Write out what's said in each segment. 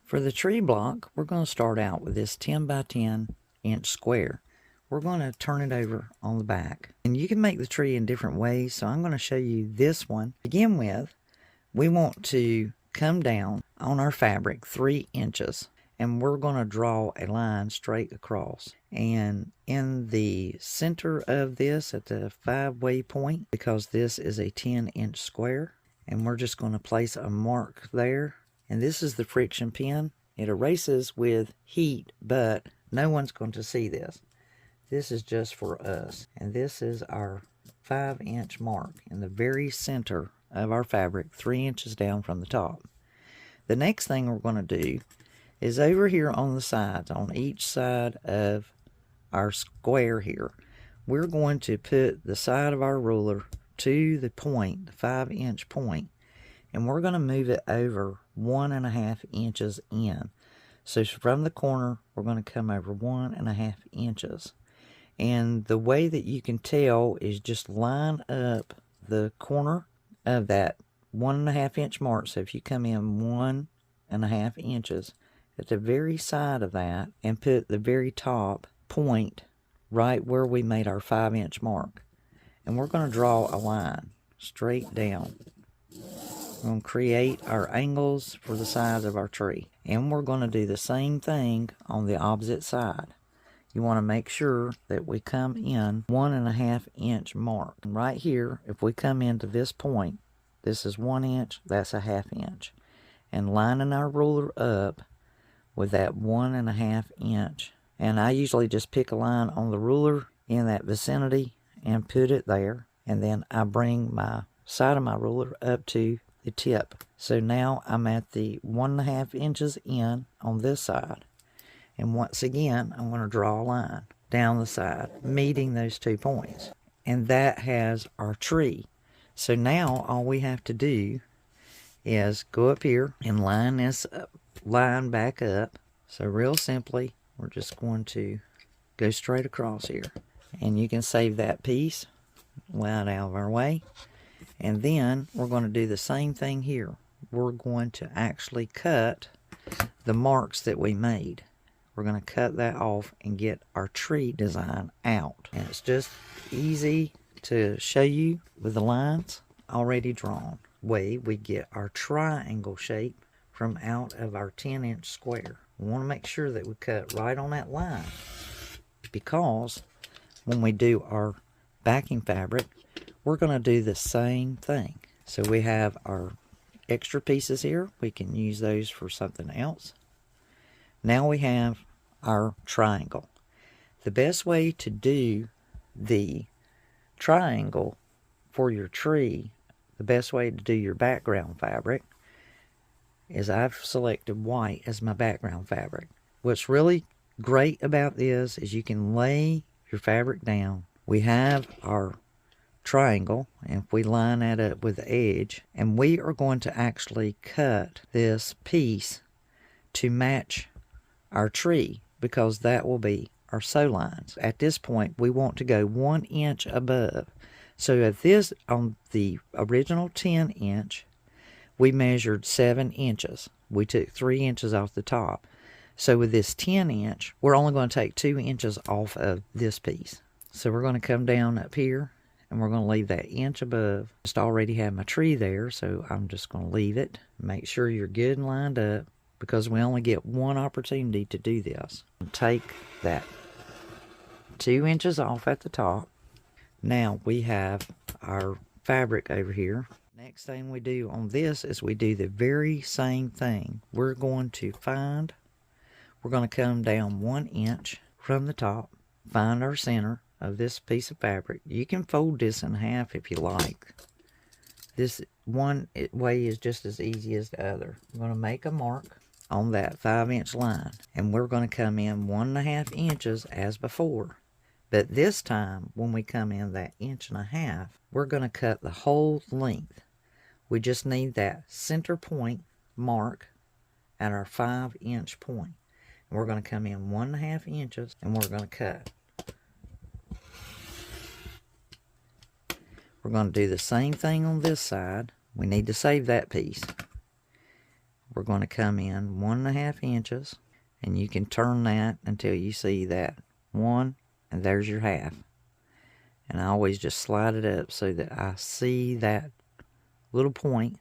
For the tree block, we're going to start out with this 10 by 10 inch square. We're going to turn it over on the back. And you can make the tree in different ways, so I'm going to show you this one. To begin with, we want to come down on our fabric 3 inches. And we're going to draw a line straight across. And in the center of this, at the 5-way point, because this is a 10-inch square, and we're just going to place a mark there. And this is the friction pin. It erases with heat, but no one's going to see this. This is just for us. And this is our 5-inch mark in the very center of our fabric, 3 inches down from the top. The next thing we're going to do is over here on the sides, on each side of our square here, we're going to put the side of our ruler to the point, the 5-inch point, and we're going to move it over 1.5 inches in. So from the corner, we're going to come over 1.5 inches. And the way that you can tell is just line up the corner of that 1.5 inch mark. So if you come in 1.5 inches, at the very side of that, and put the very top point right where we made our 5-inch mark. And we're going to draw a line straight down. We're going to create our angles for the sides of our tree. And we're going to do the same thing on the opposite side. You want to make sure that we come in 1.5 inch mark. And right here, if we come into this point, this is 1 inch, that's 1/2 inch. And lining our ruler up with that 1.5 inch. And I usually just pick a line on the ruler in that vicinity and put it there. And then I bring my side of my ruler up to the tip. So now I'm at the 1.5 inches in on this side. And once again, I'm going to draw a line down the side, meeting those 2 points. And that has our tree. So now all we have to do is go up here and line this up. Line back up. So real simply, we're just going to go straight across here, and you can save that piece, lay it out of our way. And then we're going to do the same thing here. We're going to actually cut the marks that we made. We're going to cut that off and get our tree design out. And it's just easy to show you with the lines already drawn. We get our triangle shape from out of our 10-inch square. We want to make sure that we cut right on that line, because when we do our backing fabric, we're going to do the same thing. So we have our extra pieces here. We can use those for something else. Now we have our triangle. The best way to do the triangle for your tree, the best way to do your background fabric, is I've selected white as my background fabric. What's really great about this is you can lay your fabric down. We have our triangle, and if we line that up with the edge, and we are going to actually cut this piece to match our tree, because that will be our sew lines. At this point, we want to go 1 inch above. So at this, on the original 10-inch, we measured 7 inches. We took 3 inches off the top. So with this 10-inch, we're only going to take 2 inches off of this piece. So we're going to come down up here, and we're going to leave that inch above. Just already have my tree there, so I'm just going to leave it. Make sure you're good and lined up, because we only get one opportunity to do this. Take that 2 inches off at the top. Now we have our fabric over here. Next thing we do on this is we do the very same thing. We're going to come down 1 inch from the top, find our center of this piece of fabric. You can fold this in half if you like. This one way is just as easy as the other. I'm going to make a mark on that 5-inch line, and we're going to come in 1.5 inches as before. But this time, when we come in that 1.5 inches, we're going to cut the whole length. We just need that center point mark at our 5-inch point. And we're going to come in 1.5 inches, and we're going to cut. We're going to do the same thing on this side. We need to save that piece. we're going to come in 1.5 inches, and you can turn that until you see that 1, and there's your half. And I always just slide it up so that I see that little point,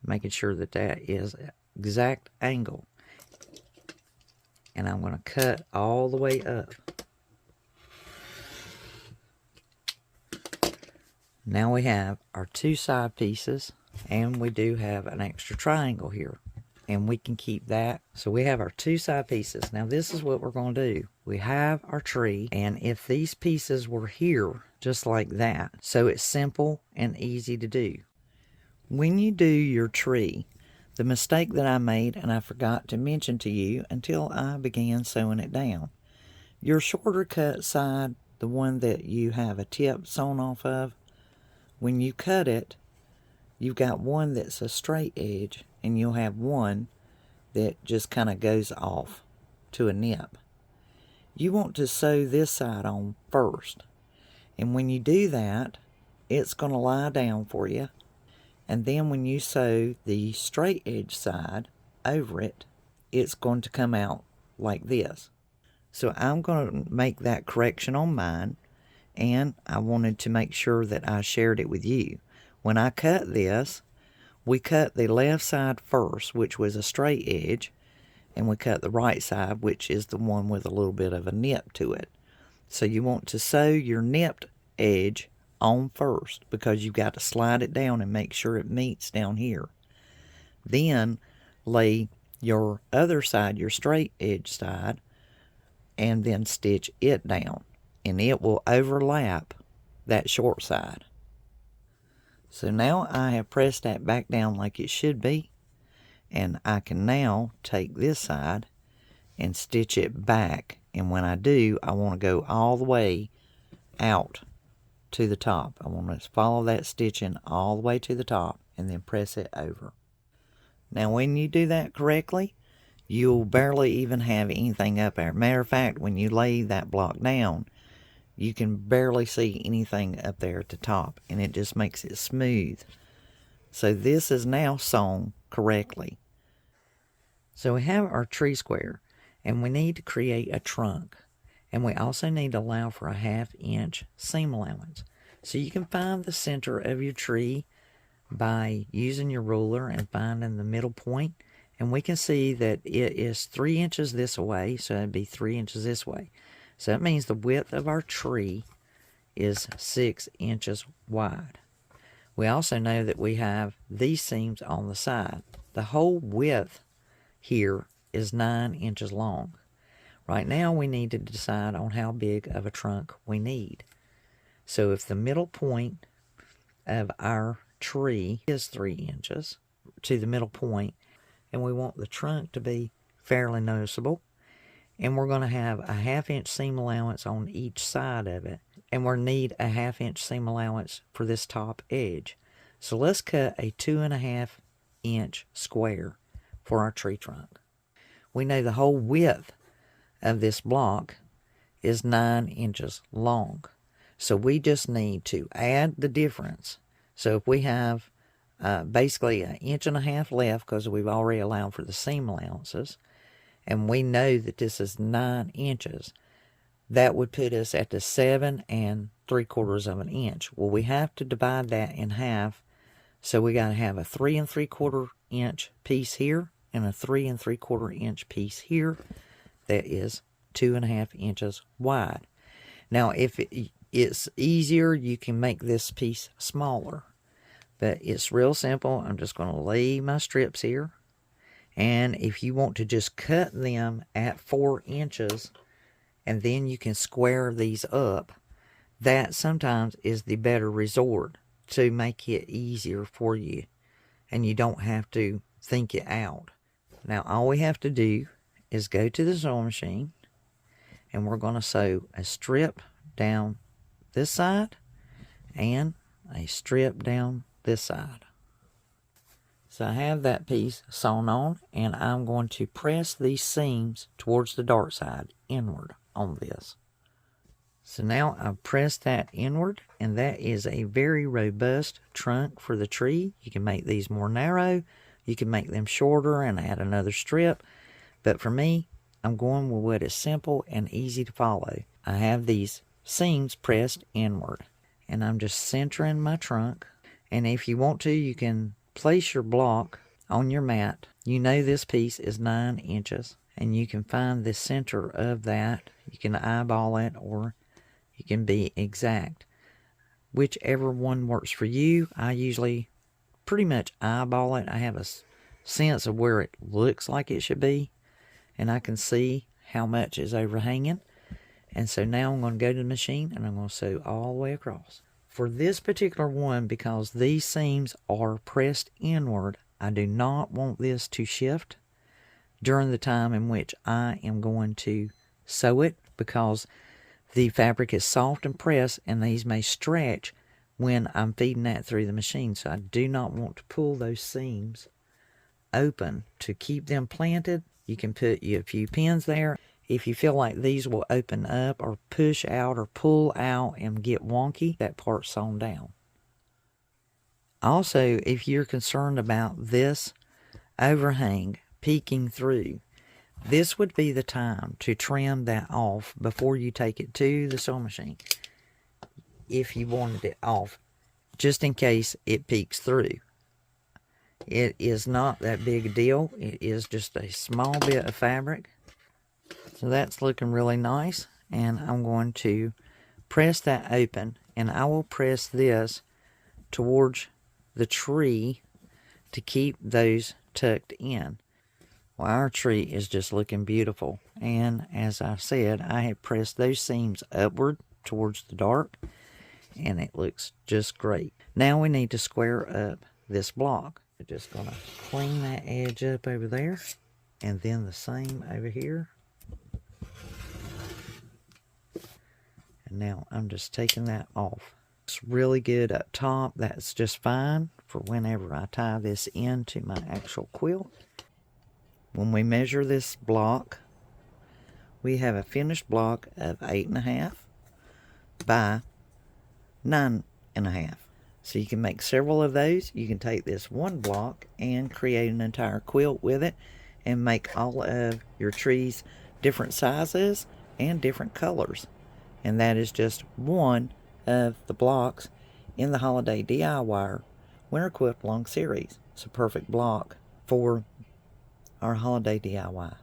making sure that that is exact angle. And I'm going to cut all the way up. Now we have our 2 side pieces, and we do have an extra triangle here, and we can keep that. So we have our 2 side pieces. Now this is what we're going to do. We have our tree, and if these pieces were here just like that, so it's simple and easy to do. When you do your tree, the mistake that I made, and I forgot to mention to you until I began sewing it down, your shorter cut side, the one that you have a tip sewn off of, when you cut it, you've got one that's a straight edge, and you'll have one that just kind of goes off to a nip. You want to sew this side on first, and when you do that, it's going to lie down for you, and then when you sew the straight edge side over it, it's going to come out like this. So I'm going to make that correction on mine, and I wanted to make sure that I shared it with you. When I cut this, we cut the left side first, which was a straight edge, and we cut the right side, which is the one with a little bit of a nip to it. So you want to sew your nipped edge on first, because you've got to slide it down and make sure it meets down here. Then lay your other side, your straight edge side, and then stitch it down, and it will overlap that short side. So now I have pressed that back down like it should be, and I can now take this side and stitch it back, and when I do, I want to go all the way out to the top. I want to follow that stitching all the way to the top and then press it over. Now when you do that correctly, you'll barely even have anything up there. Matter of fact, when you lay that block down, you can barely see anything up there at the top, and it just makes it smooth. So this is now sewn correctly. So we have our tree square, and we need to create a trunk, and we also need to allow for a 1/2 inch seam allowance. So you can find the center of your tree by using your ruler and finding the middle point, and we can see that it is 3 inches this way, so it'd be 3 inches this way. So that means the width of our tree is 6 inches wide. We also know that we have these seams on the side. The whole width here is 9 inches long. Right now we need to decide on how big of a trunk we need. So if the middle point of our tree is 3 inches to the middle point, and we want the trunk to be fairly noticeable, and we're going to have a 1/2 inch seam allowance on each side of it, and we'll need a 1/2 inch seam allowance for this top edge. So let's cut a 2.5 inch square for our tree trunk. We know the whole width of this block is 9 inches long, so we just need to add the difference. So if we have basically 1.5 inches left, because we've already allowed for the seam allowances, and we know that this is 9 inches, that would put us at the 7 3/4 inch. Well, we have to divide that in half, so we got to have a 3 3/4 inch piece here and a 3 3/4 inch piece here. That is 2.5 inches wide. Now, if it's easier, you can make this piece smaller, but it's real simple. I'm just going to lay my strips here. And if you want to just cut them at 4 inches, and then you can square these up, that sometimes is the better resort to make it easier for you, and you don't have to think it out. Now all we have to do is go to the sewing machine, and we're going to sew a strip down this side and a strip down this side. So I have that piece sewn on, and I'm going to press these seams towards the dark side inward on this. So now I've pressed that inward, and that is a very robust trunk for the tree. You can make these more narrow, You can make them shorter and add another strip. But for me, I'm going with what is simple and easy to follow. I have these seams pressed inward. And I'm just centering my trunk. And if you want to, you can place your block on your mat. You know this piece is 9 inches. And you can find the center of that. You can eyeball it, or you can be exact. Whichever one works for you. I usually pretty much eyeball it. I have a sense of where it looks like it should be, and I can see how much is overhanging. And so now I'm going to go to the machine and I'm going to sew all the way across. For this particular one, because these seams are pressed inward, I do not want this to shift during the time in which I am going to sew it, because the fabric is soft and pressed and these may stretch when I'm feeding that through the machine. So I do not want to pull those seams open. To keep them planted, you can put a few pins there. If you feel like these will open up or push out or pull out and get wonky, that part's sewn down. Also, if you're concerned about this overhang peeking through, this would be the time to trim that off before you take it to the sewing machine. If you wanted it off, just in case it peeks through. It is not that big a deal. It is just a small bit of fabric. So that's looking really nice. And I'm going to press that open. And I will press this towards the tree to keep those tucked in. Well, our tree is just looking beautiful. And as I said, I have pressed those seams upward towards the dark. And it looks just great. Now we need to square up this block. We're just going to clean that edge up over there. And then the same over here. And now I'm just taking that off. It's really good up top. That's just fine for whenever I tie this into my actual quilt. When we measure this block, we have a finished block of 8.5 by 9.5. So you can make several of those. You can take this one block and create an entire quilt with it and make all of your trees different sizes and different colors. And that is just one of the blocks in the Holiday DIYER Winter Quilt Along series. It's a perfect block for our holiday DIY.